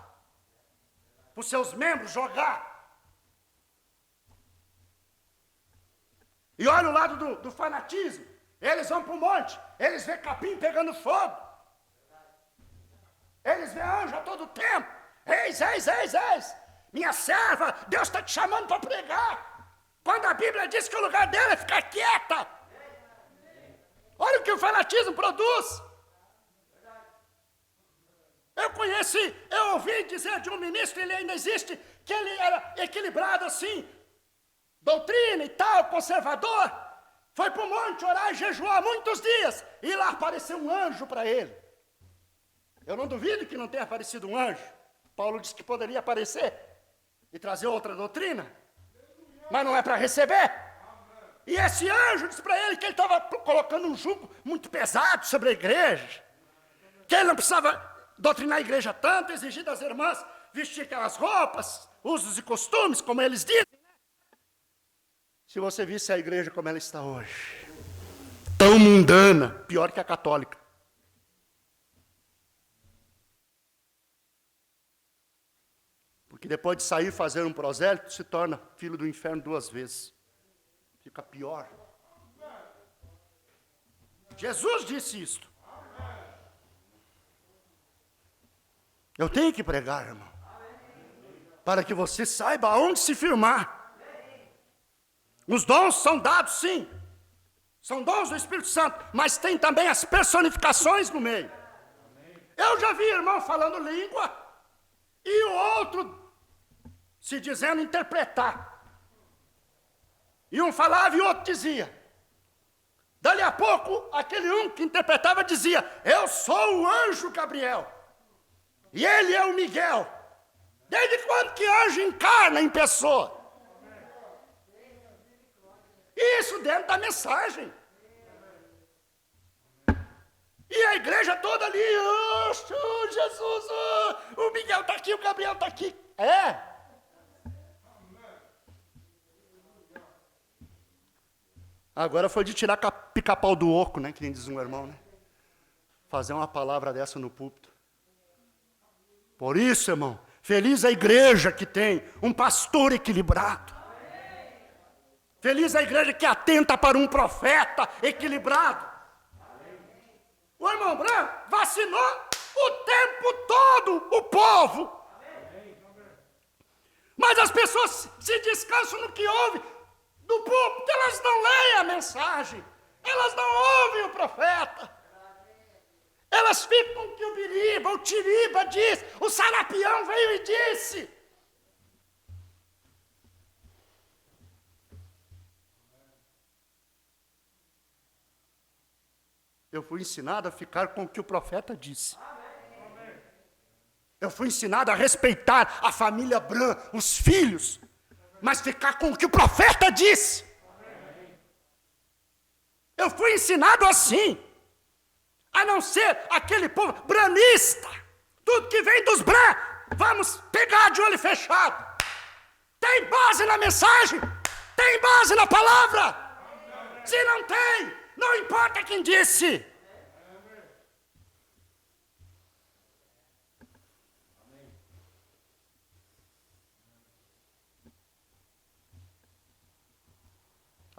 para os seus membros jogar. E olha o lado do fanatismo, eles vão para o monte, eles vê capim pegando fogo, eles vê anjo a todo tempo, eis, minha serva, Deus está te chamando para pregar, quando a Bíblia diz que o lugar dela é ficar quieta. Olha o que o fanatismo produz. Eu ouvi dizer de um ministro, ele ainda existe, que ele era equilibrado assim, doutrina e tal, conservador, foi para o monte orar e jejuar muitos dias, e lá apareceu um anjo para ele. Eu não duvido que não tenha aparecido um anjo. Paulo disse que poderia aparecer e trazer outra doutrina, mas não é para receber. E esse anjo disse para ele que ele estava colocando um jugo muito pesado sobre a igreja, que ele não precisava doutrinar a igreja tanto, exigir das irmãs vestir aquelas roupas, usos e costumes, como eles dizem. Se você visse a igreja como ela está hoje, tão mundana, pior que a católica. Porque depois de sair fazer um prosélito, se torna filho do inferno 2 vezes. Fica pior. Jesus disse isto. Eu tenho que pregar, irmão, para que você saiba aonde se firmar. Os dons são dados, sim, são dons do Espírito Santo, mas tem também as personificações no meio. Eu já vi irmão falando língua e o outro se dizendo interpretar. E um falava e o outro dizia. Dali a pouco, aquele um que interpretava dizia, eu sou o anjo Gabriel. E ele é o Miguel. Desde quando que anjo encarna em pessoa? Isso dentro da mensagem. E a igreja toda ali, oh, Jesus, oh, o Miguel está aqui, o Gabriel está aqui. É. Agora foi de tirar pica-pau do oco, né? Que nem diz um irmão, né? Fazer uma palavra dessa no púlpito. Por isso, irmão, feliz a igreja que tem um pastor equilibrado. Feliz a igreja que atenta para um profeta equilibrado. O irmão Branco vacinou o tempo todo o povo. Mas as pessoas se descansam no que ouvem do púlpito, elas não leem a mensagem, elas não ouvem o profeta. Elas ficam com o que o Biriba, o Tiriba diz, o Sarapião veio e disse. Eu fui ensinado a ficar com o que o profeta disse. Eu fui ensinado a respeitar a família Bran, os filhos, mas ficar com o que o profeta disse. Eu fui ensinado assim, a não ser aquele povo branista, tudo que vem dos Bran, vamos pegar de olho fechado. Tem base na mensagem? Tem base na palavra? Se não tem, não importa quem disse.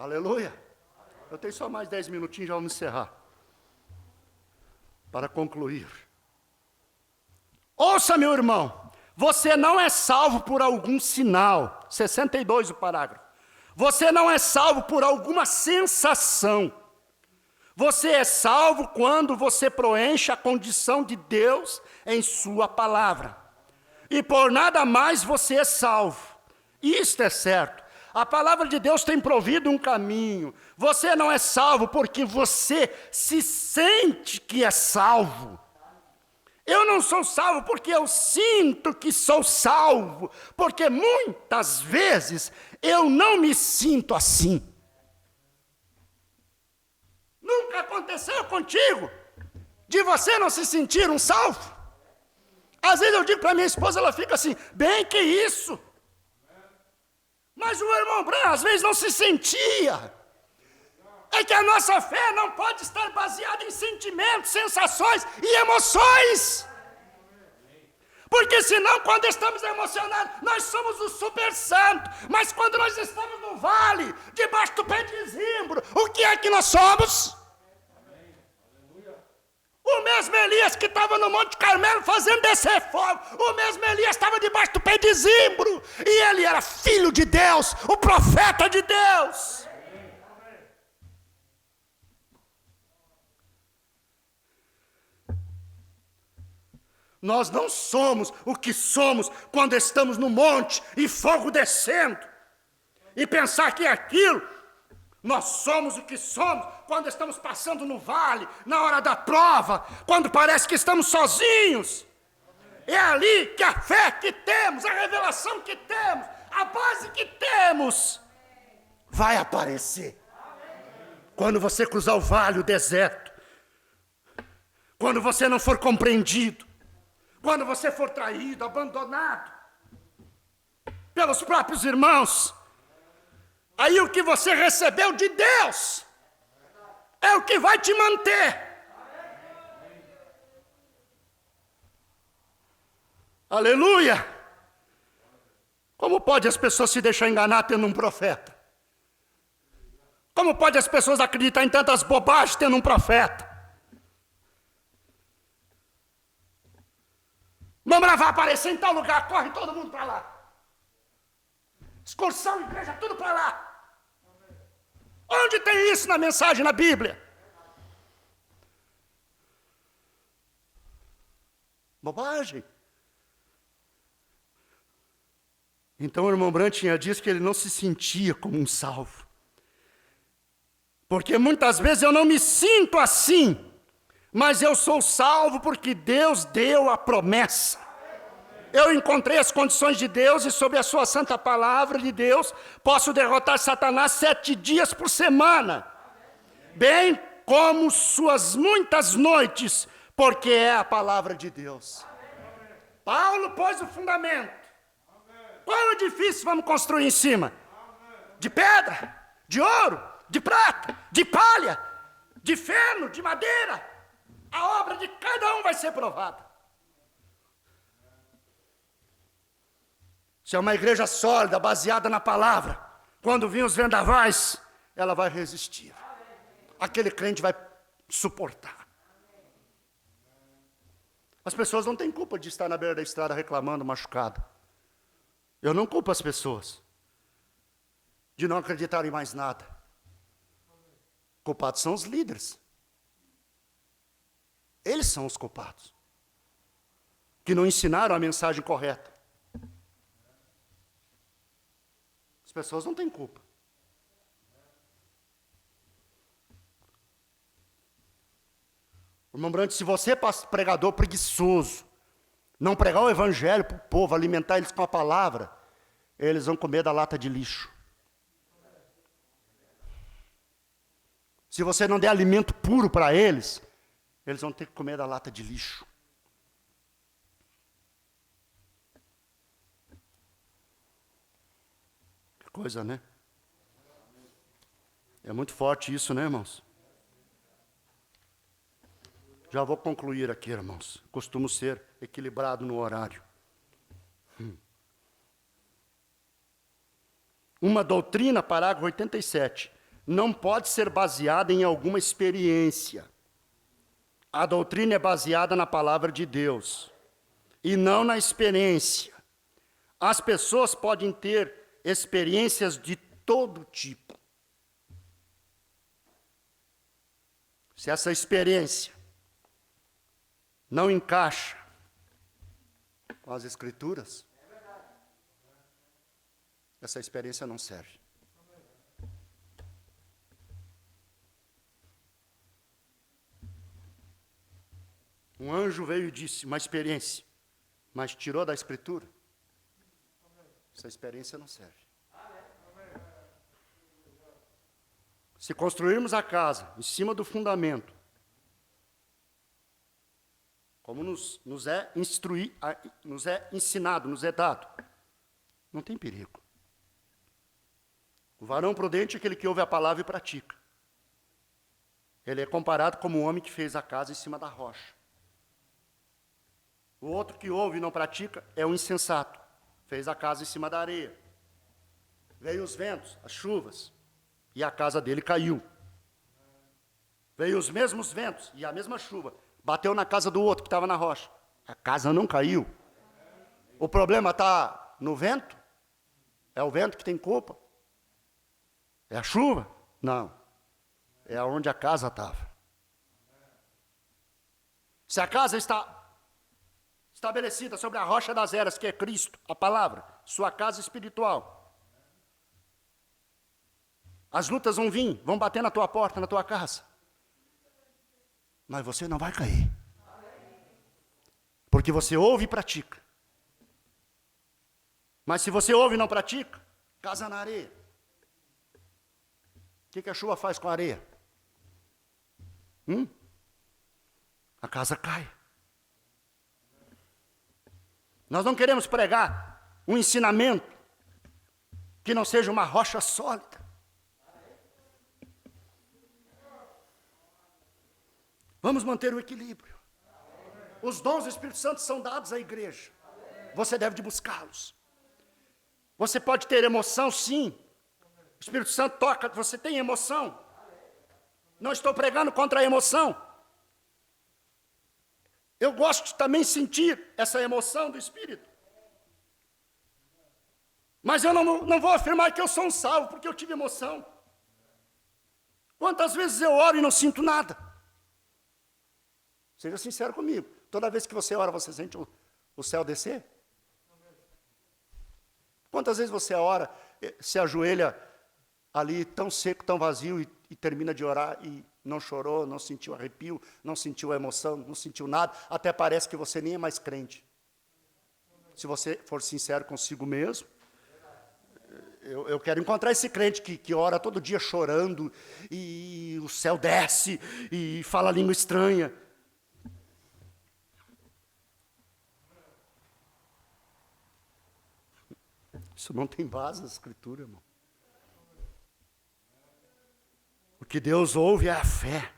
Aleluia. Eu tenho só mais 10 minutinhos, já vamos encerrar. Para concluir. Ouça, meu irmão, você não é salvo por algum sinal. 62 o parágrafo. Você não é salvo por alguma sensação. Você é salvo quando você preenche a condição de Deus em sua palavra. E por nada mais você é salvo. Isto é certo. A palavra de Deus tem provido um caminho. Você não é salvo porque você se sente que é salvo. Eu não sou salvo porque eu sinto que sou salvo. Porque muitas vezes eu não me sinto assim. Nunca aconteceu contigo de você não se sentir um salvo? Às vezes eu digo para minha esposa, ela fica assim, bem que isso. Mas o irmão Branco às vezes não se sentia. É que a nossa fé não pode estar baseada em sentimentos, sensações e emoções. Porque senão, quando estamos emocionados, nós somos o super santo. Mas quando nós estamos no vale, debaixo do pé de zimbro, o que é que nós somos? O mesmo Elias que estava no Monte Carmelo fazendo descer fogo, o mesmo Elias estava debaixo do pé de zimbro, e ele era filho de Deus, o profeta de Deus. Nós não somos o que somos quando estamos no monte e fogo descendo, e pensar que é aquilo. Nós somos o que somos quando estamos passando no vale, na hora da prova, quando parece que estamos sozinhos. É ali que a fé que temos, a revelação que temos, a base que temos, vai aparecer. Quando você cruzar o vale, o deserto, quando você não for compreendido, quando você for traído, abandonado pelos próprios irmãos, aí o que você recebeu de Deus é o que vai te manter. Aleluia! Como pode as pessoas se deixar enganar tendo um profeta? Como pode as pessoas acreditar em tantas bobagens tendo um profeta? Mamãe vai aparecer em tal lugar, corre todo mundo para lá. Excursão, igreja, tudo para lá. Onde tem isso na mensagem, na Bíblia? Bobagem. Então o irmão Brantinha disse que ele não se sentia como um salvo. Porque muitas vezes eu não me sinto assim, mas eu sou salvo porque Deus deu a promessa. Eu encontrei as condições de Deus e sob a sua santa palavra de Deus, posso derrotar Satanás 7 dias por semana. Bem como suas muitas noites, porque é a palavra de Deus. Paulo pôs o fundamento. Qual é o edifício vamos construir em cima? De pedra, de ouro, de prata, de palha, de feno, de madeira. A obra de cada um vai ser provada. Se é uma igreja sólida, baseada na palavra, quando vir os vendavais, ela vai resistir. Aquele crente vai suportar. As pessoas não têm culpa de estar na beira da estrada reclamando, machucado. Eu não culpo as pessoas de não acreditarem em mais nada. Culpados são os líderes. Eles são os culpados, que não ensinaram a mensagem correta. As pessoas não têm culpa. Irmão Brant, se você é pregador preguiçoso, não pregar o evangelho para o povo, alimentar eles com a palavra, eles vão comer da lata de lixo. Se você não der alimento puro para eles, eles vão ter que comer da lata de lixo. Que coisa, né? É muito forte isso, né, irmãos? Já vou concluir aqui, irmãos. Costumo ser equilibrado no horário. Uma doutrina, parágrafo 87, não pode ser baseada em alguma experiência. A doutrina é baseada na palavra de Deus e não na experiência. As pessoas podem ter experiências de todo tipo. Se essa experiência não encaixa com as Escrituras, essa experiência não serve. Um anjo veio e disse, uma experiência, mas tirou da Escritura, essa experiência não serve. Se construirmos a casa em cima do fundamento, como nos é ensinado, nos é dado, não tem perigo. O varão prudente é aquele que ouve a palavra e pratica. Ele é comparado como o homem que fez a casa em cima da rocha. O outro que ouve e não pratica é o insensato. Fez a casa em cima da areia. Veio os ventos, as chuvas, e a casa dele caiu. Veio os mesmos ventos e a mesma chuva. Bateu na casa do outro que estava na rocha. A casa não caiu. O problema está no vento? É o vento que tem culpa? É a chuva? Não. É onde a casa estava. Se a casa está estabelecida sobre a rocha das eras, que é Cristo, a palavra, sua casa espiritual, as lutas vão vir, vão bater na tua porta, na tua casa. Mas você não vai cair. Porque você ouve e pratica. Mas se você ouve e não pratica, casa na areia. O que a chuva faz com a areia? A casa cai. Nós não queremos pregar um ensinamento que não seja uma rocha sólida. Vamos manter o equilíbrio. Os dons do Espírito Santo são dados à igreja. Você deve de buscá-los. Você pode ter emoção, sim. O Espírito Santo toca, você tem emoção. Não estou pregando contra a emoção. Eu gosto de também sentir essa emoção do Espírito. Mas eu não vou afirmar que eu sou um salvo, porque eu tive emoção. Quantas vezes eu oro e não sinto nada? Seja sincero comigo. Toda vez que você ora, você sente o céu descer? Quantas vezes você ora, se ajoelha ali tão seco, tão vazio, e termina de orar e não chorou, não sentiu arrepio, não sentiu emoção, não sentiu nada, até parece que você nem é mais crente. Se você for sincero consigo mesmo, eu quero encontrar esse crente que ora todo dia chorando, e o céu desce, e fala língua estranha. Isso não tem base na Escritura, irmão. O que Deus ouve é a fé.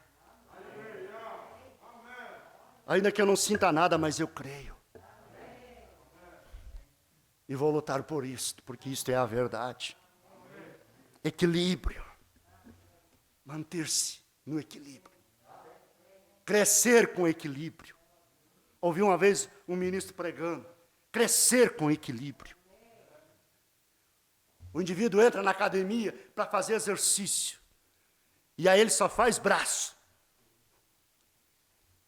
Ainda que eu não sinta nada, mas eu creio. E vou lutar por isto, porque isto é a verdade. Equilíbrio. Manter-se no equilíbrio. Crescer com equilíbrio. Ouvi uma vez um ministro pregando. Crescer com equilíbrio. O indivíduo entra na academia para fazer exercício. E aí ele só faz braço.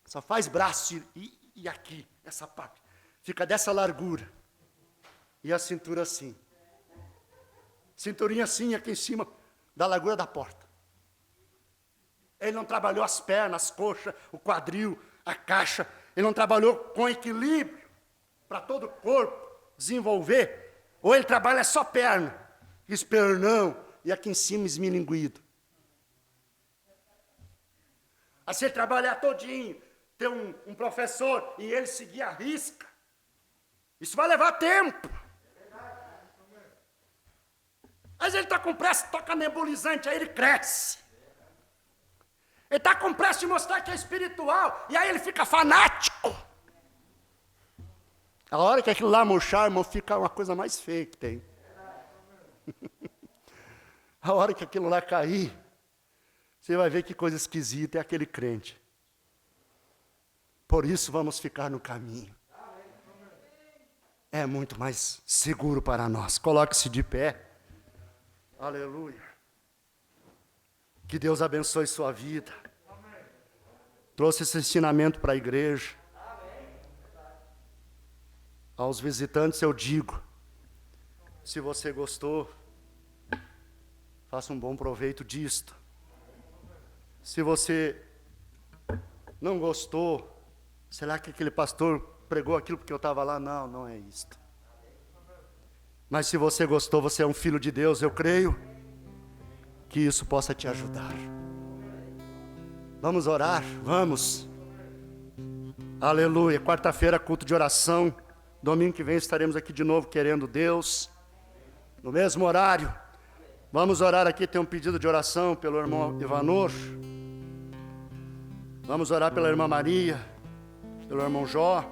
Só faz braço e aqui, essa parte. Fica dessa largura. E a cintura assim. Cinturinha assim, aqui em cima da largura da porta. Ele não trabalhou as pernas, as coxas, o quadril, a caixa. Ele não trabalhou com equilíbrio para todo o corpo desenvolver. Ou ele trabalha só perna, espernão, e aqui em cima esmilinguido. Assim ele trabalhar todinho, ter um professor e ele seguir a risca. Isso vai levar tempo. Mas ele está com pressa, toca nebulizante, aí ele cresce. Ele está com pressa de mostrar que é espiritual, e aí ele fica fanático. A hora que aquilo lá murchar, irmão, fica uma coisa mais feia que tem. A hora que aquilo lá cair, você vai ver que coisa esquisita é aquele crente. Por isso vamos ficar no caminho. É muito mais seguro para nós. Coloque-se de pé. Aleluia. Que Deus abençoe sua vida. Trouxe esse ensinamento para a igreja. Aos visitantes eu digo, se você gostou, faça um bom proveito disto. Se você não gostou, será que aquele pastor pregou aquilo porque eu estava lá? Não, não é isto. Mas se você gostou, você é um filho de Deus, eu creio que isso possa te ajudar. Vamos orar? Vamos. Aleluia. Quarta-feira, culto de oração. Domingo que vem estaremos aqui de novo querendo Deus. No mesmo horário. Vamos orar aqui, tem um pedido de oração pelo irmão Ivanor. Vamos orar pela irmã Maria, pelo irmão Jó.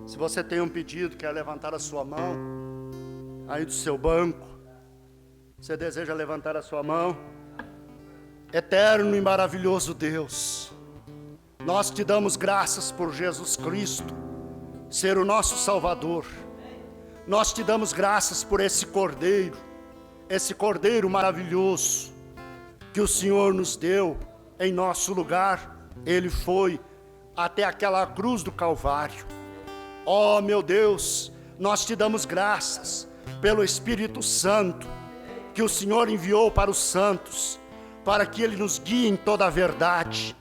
Se você tem um pedido, quer levantar a sua mão, aí do seu banco, você deseja levantar a sua mão. Eterno e maravilhoso Deus, nós te damos graças por Jesus Cristo ser o nosso Salvador. Nós te damos graças por esse Cordeiro maravilhoso que o Senhor nos deu em nosso lugar. Ele foi até aquela cruz do Calvário. Oh, meu Deus, nós te damos graças pelo Espírito Santo que o Senhor enviou para os santos, para que Ele nos guie em toda a verdade.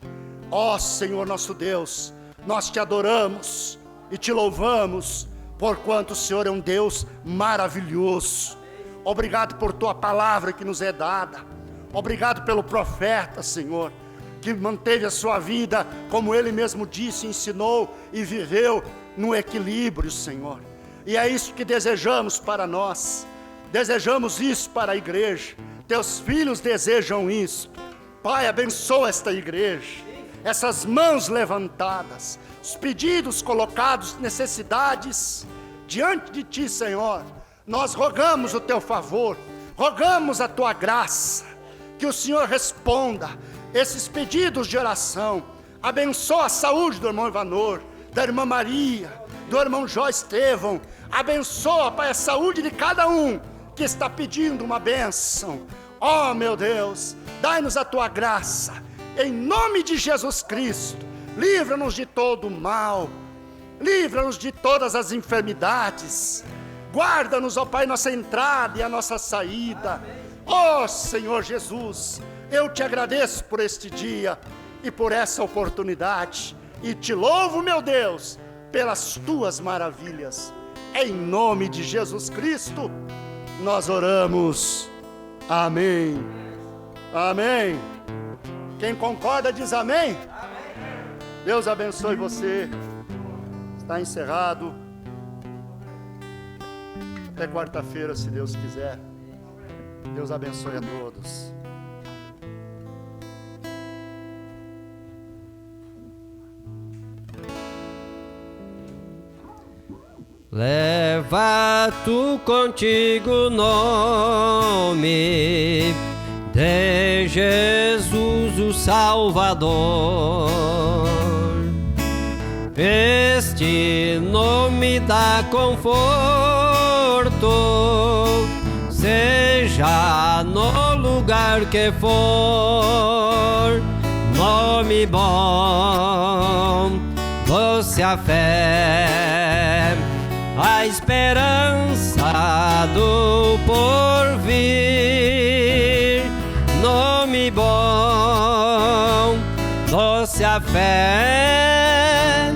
Ó Senhor nosso Deus, nós te adoramos e te louvamos, porquanto o Senhor é um Deus maravilhoso. Obrigado por tua palavra que nos é dada. Obrigado pelo profeta, Senhor, que manteve a sua vida, como ele mesmo disse, ensinou e viveu no equilíbrio, Senhor. E é isso que desejamos para nós. Desejamos isso para a igreja. Teus filhos desejam isso. Pai, abençoa esta igreja, essas mãos levantadas, os pedidos colocados, necessidades diante de Ti, Senhor. Nós rogamos o Teu favor, rogamos a Tua graça, que o Senhor responda esses pedidos de oração. Abençoa a saúde do irmão Ivanor, da irmã Maria, do irmão Jó Estevão. Abençoa, Pai, a saúde de cada um que está pedindo uma bênção. Oh, meu Deus, dai-nos a Tua graça, em nome de Jesus Cristo. Livra-nos de todo o mal, livra-nos de todas as enfermidades. Guarda-nos, ó Pai, nossa entrada e a nossa saída. Oh, Senhor Jesus, eu te agradeço por este dia e por essa oportunidade, e te louvo, meu Deus, pelas tuas maravilhas. Em nome de Jesus Cristo, nós oramos. Amém. Amém. Quem concorda diz amém. Deus abençoe você. Está encerrado. Até quarta-feira, se Deus quiser. Deus abençoe a todos. Leva tu contigo o nome de Jesus o Salvador. Este nome dá conforto, seja no lugar que for. Nome bom, doce a fé, a esperança do porvir. Nome bom, doce a fé,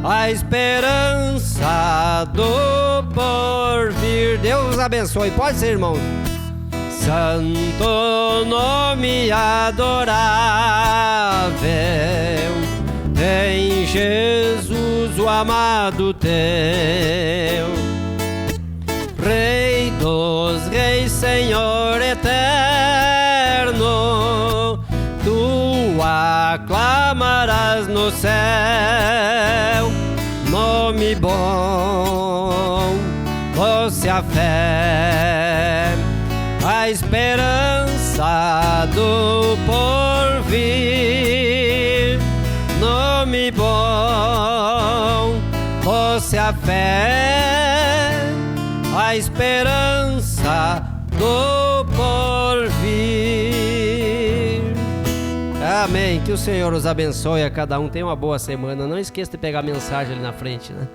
a esperança do porvir. Deus abençoe. Pode ser, irmão. Santo nome adorável, em Jesus o amado teu, Rei dos reis, Senhor eterno, tu aclamarás no céu. Nome bom, doce a fé, a esperança do porvir. Nome bom, doce a fé, a esperança do porvir. Amém. Que o Senhor os abençoe a cada um. Tenha uma boa semana. Não esqueça de pegar a mensagem ali na frente, né?